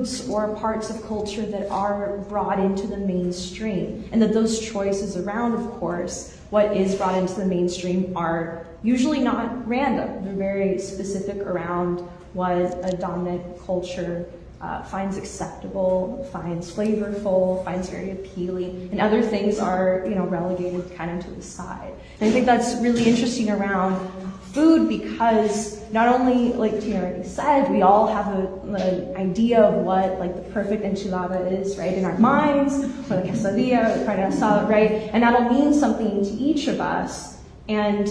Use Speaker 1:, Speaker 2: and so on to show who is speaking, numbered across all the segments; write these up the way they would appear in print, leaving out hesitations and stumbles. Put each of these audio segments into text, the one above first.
Speaker 1: foods or parts of culture that are brought into the mainstream, and that those choices around, of course, what is brought into the mainstream are usually not random. They're very specific around what a dominant culture finds acceptable, finds flavorful, finds very appealing, and other things are, relegated kind of to the side. And I think that's really interesting around food, because not only, like Tina already said, we all have an idea of what like the perfect enchilada is, right, in our minds, or the quesadilla, or the carne asada, right, and that'll mean something to each of us. And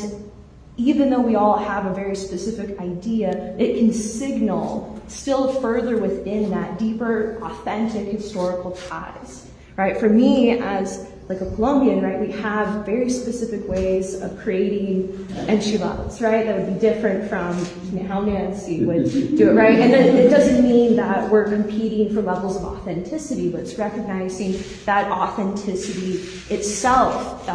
Speaker 1: even though we all have a very specific idea, it can signal still further within that deeper, authentic historical ties, right? For me, as like a Colombian, right, we have very specific ways of creating enchiladas, right? That would be different from how Nancy would do it, right? And then it doesn't mean that we're competing for levels of authenticity, but it's recognizing that authenticity itself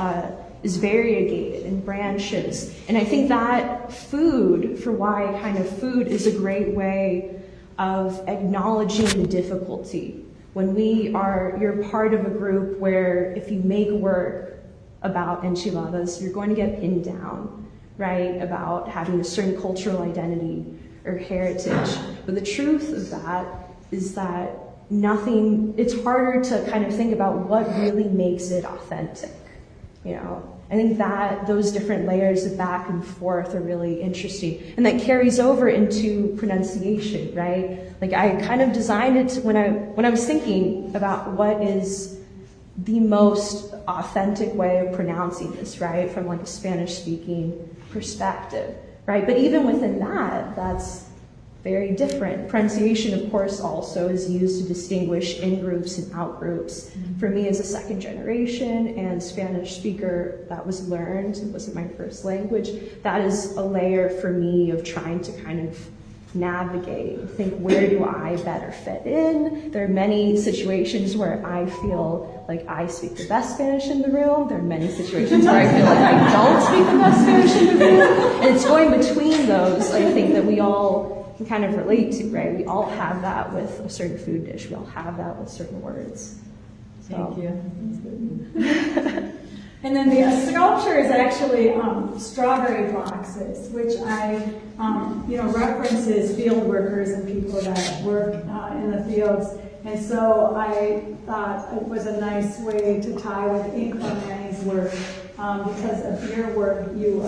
Speaker 1: is variegated and branches. And I think that food, for why kind of food is a great way of acknowledging the difficulty. When you're part of a group where if you make work about enchiladas, you're going to get pinned down, right, about having a certain cultural identity or heritage. But the truth of that is that it's harder to kind of think about what really makes it authentic. I think that those different layers of back and forth are really interesting. And that carries over into pronunciation, right? Like I kind of designed it when I was thinking about what is the most authentic way of pronouncing this, right? From like a Spanish speaking perspective, right? But even within that, that's very different. Pronunciation, of course, also is used to distinguish in-groups and out-groups. For me as a second generation and Spanish speaker, that was learned. It wasn't my first language. That is a layer for me of trying to kind of navigate, think, where do I better fit in? There are many situations where I feel like I speak the best Spanish in the room. There are many situations where I feel like I don't speak the best Spanish in the room. And it's going between those, I think, that we all can kind of relate to, right? We all have that with a certain food dish. We all have that with certain words.
Speaker 2: Thank you. And then the sculpture is actually strawberry boxes, which references field workers and people that work in the fields. And so I thought it was a nice way to tie with Inkpa Manny's work, because of your work, you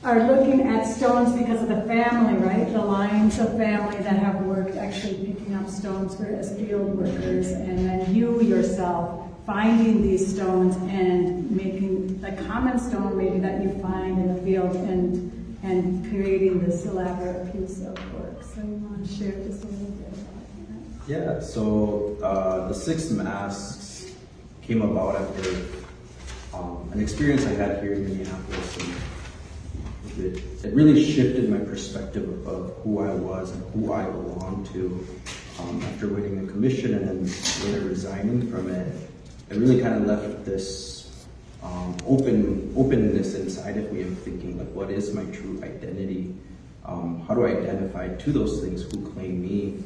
Speaker 2: are looking at stones because of the family, right? The lines of family that have worked actually picking up stones as field workers, and then you yourself finding these stones and making the common stone maybe that you find in the field and creating this elaborate piece of work. So you want to share just a little bit about that?
Speaker 3: Yeah, so the 6 masks came about after an experience I had here in Minneapolis, and it really shifted my perspective of who I was and who I belonged to. After winning a commission and then later resigning from it, it really kind of left this openness inside of me of thinking, like, what is my true identity? How do I identify to those things who claim me?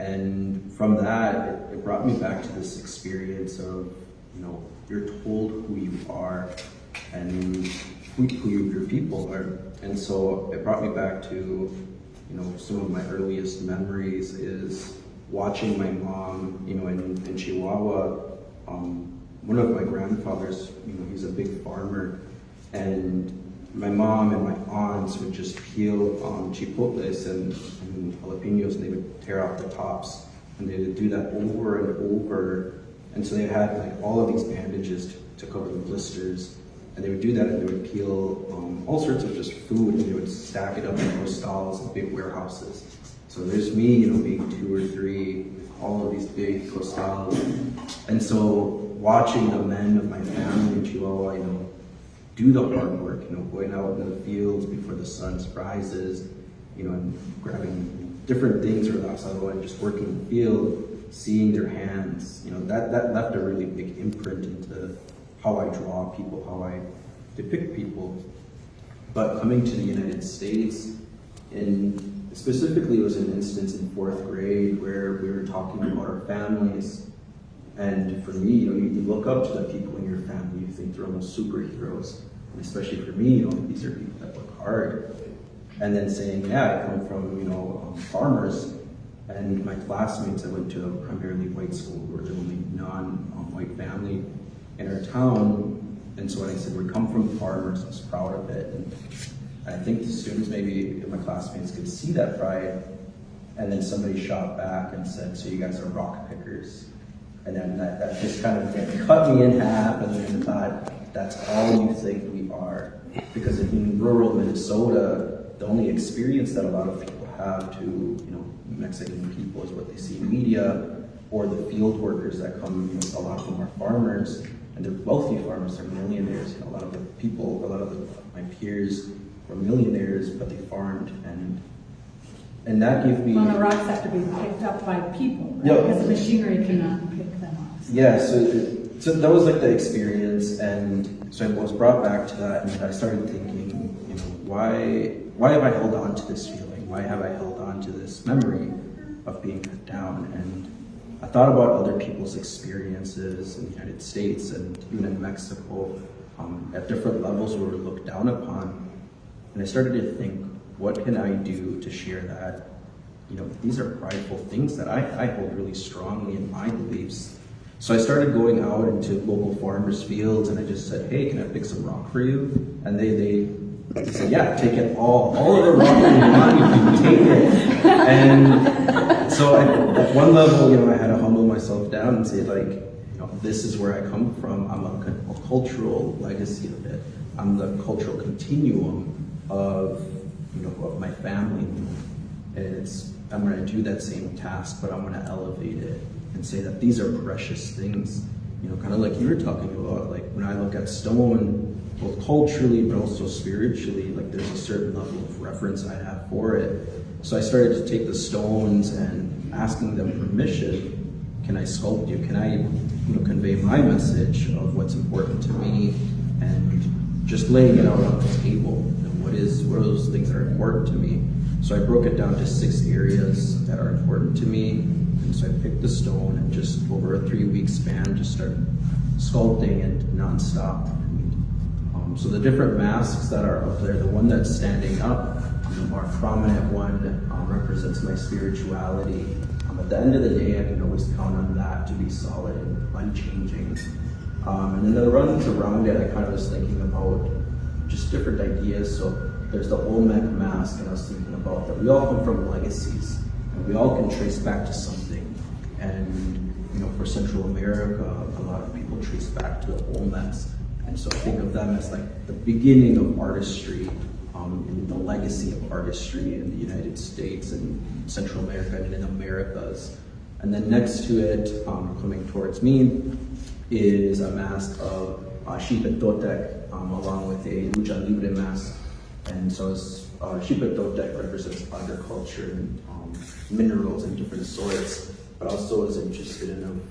Speaker 3: And from that, it brought me back to this experience of, you're told who you are and who your people are. And so it brought me back to, some of my earliest memories is watching my mom, in Chihuahua. One of my grandfathers, he's a big farmer, and my mom and my aunts would just peel chipotles and jalapenos, and they would tear off the tops, and they would do that over and over. And so they had like all of these bandages to cover the blisters, and they would do that, and they would peel all sorts of just food, and they would stack it up in those stalls and big warehouses. So there's me, being 2 or 3, all of these big costals. And so watching the men of my family in Chihuahua, do the hard work, going out in the fields before the sun rises, and grabbing different things or the asado and just working in the field, seeing their hands, that left a really big imprint into how I draw people, how I depict people. But coming to the United States, in specifically, it was an instance in 4th grade where we were talking about our families. And for me, you look up to the people in your family, you think they're almost superheroes. And especially for me, these are people that work hard. And then saying, yeah, I come from, farmers. And my classmates, I went to a primarily white school. We were the only non-white family in our town. And so when I said we come from farmers, I was proud of it. And I think the students, maybe my classmates, could see that pride. And then somebody shot back and said, so you guys are rock pickers. And then that just kind of cut me in half, and then I thought, that's all you think we are. Because in rural Minnesota, the only experience that a lot of people have to, Mexican people is what they see in media, or the field workers that come, a lot of them are farmers, and they're wealthy farmers, they're millionaires. A lot of my peers were millionaires, but they farmed, and that gave me...
Speaker 2: Well, the rocks have to be picked up by people, right?
Speaker 3: Yeah.
Speaker 2: Because the machinery cannot pick them up.
Speaker 3: Yeah, so that was like the experience, and so I was brought back to that, and I started thinking, why have I held on to this feeling? Why have I held on to this memory of being cut down? And I thought about other people's experiences in the United States and even in Mexico at different levels where we were looked down upon. And I started to think, what can I do to share that? These are prideful things that I hold really strongly in my beliefs. So I started going out into local farmers' fields, and I just said, hey, can I pick some rock for you? And they said, yeah, take it all of the rock that you want, you can take it. And so at one level, I had to humble myself down and say, this is where I come from. I'm a cultural legacy of it. I'm the cultural continuum of my family. And I'm going to do that same task, but I'm going to elevate it and say that these are precious things. Kind of like you were talking about, like when I look at stone, both culturally but also spiritually, like there's a certain level of reverence I have for it. So I started to take the stones and asking them permission. Can I sculpt you? Can I convey my message of what's important to me, and just laying it out on the table? What are those things that are important to me? So I broke it down to 6 areas that are important to me. And so I picked the stone and just over a 3-week span, just started sculpting it nonstop. So the different masks that are up there, the one that's standing up, the more prominent one, represents my spirituality. At the end of the day, I can always count on that to be solid and unchanging. And then the runs around it, I kind of was thinking about just different ideas. So there's the Olmec mask, and I was thinking about that we all come from legacies, and we all can trace back to something. And for Central America, a lot of people trace back to the Olmecs. And so I think of them as like the beginning of artistry, and the legacy of artistry in the United States and Central America and in Americas. And then next to it, coming towards me, is a mask of Xipetotec, along with a lucha libre mask. And so Xipetotec represents agriculture and minerals and different sorts, but also is interested in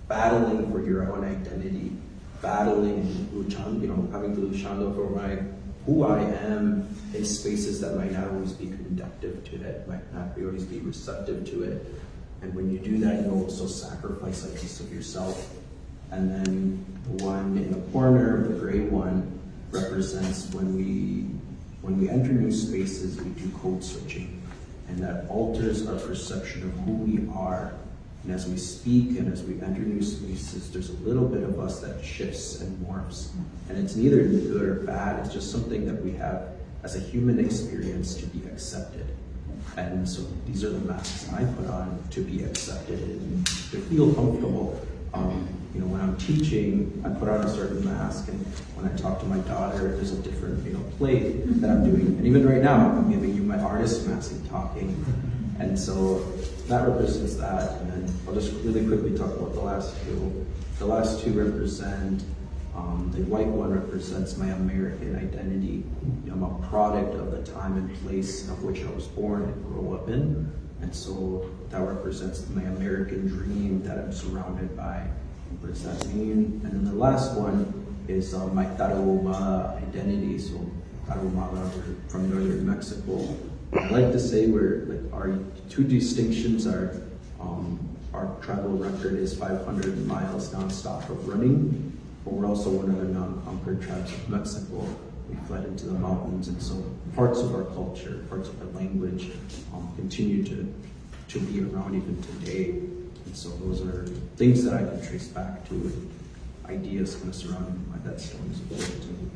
Speaker 3: battling for your own identity, battling and having to luchando for who I am in spaces that might not always be conductive to it, might not always be receptive to it. And when you do that, you also sacrifice a piece of yourself. And then the one in the corner, the gray one, represents when we enter new spaces, we do code switching. And that alters our perception of who we are. And as we speak and as we enter new spaces, there's a little bit of us that shifts and morphs. And it's neither good or bad, it's just something that we have as a human experience to be accepted. And so these are the masks I put on to be accepted and to feel comfortable. When I'm teaching, I put on a certain mask, and when I talk to my daughter, there's a different play that I'm doing. And even right now, I'm giving you my artist mask and talking. And so that represents that. And then I'll just really quickly talk about the last two. The last two represent, the white one represents my American identity. I'm a product of the time and place of which I was born and grew up in. And so that represents my American dream that I'm surrounded by. What does that mean? And then the last one is my Tarahuma identity. So Tarahumara from northern Mexico. I like to say we're like our two distinctions are our tribal record is 500 miles nonstop of running, but we're also one of the non-conquered tribes of Mexico. We fled into the mountains, and so parts of our culture, parts of our language continue to be around even today. And so those are things that I can trace back to, ideas kind of surrounding why that story is important to me.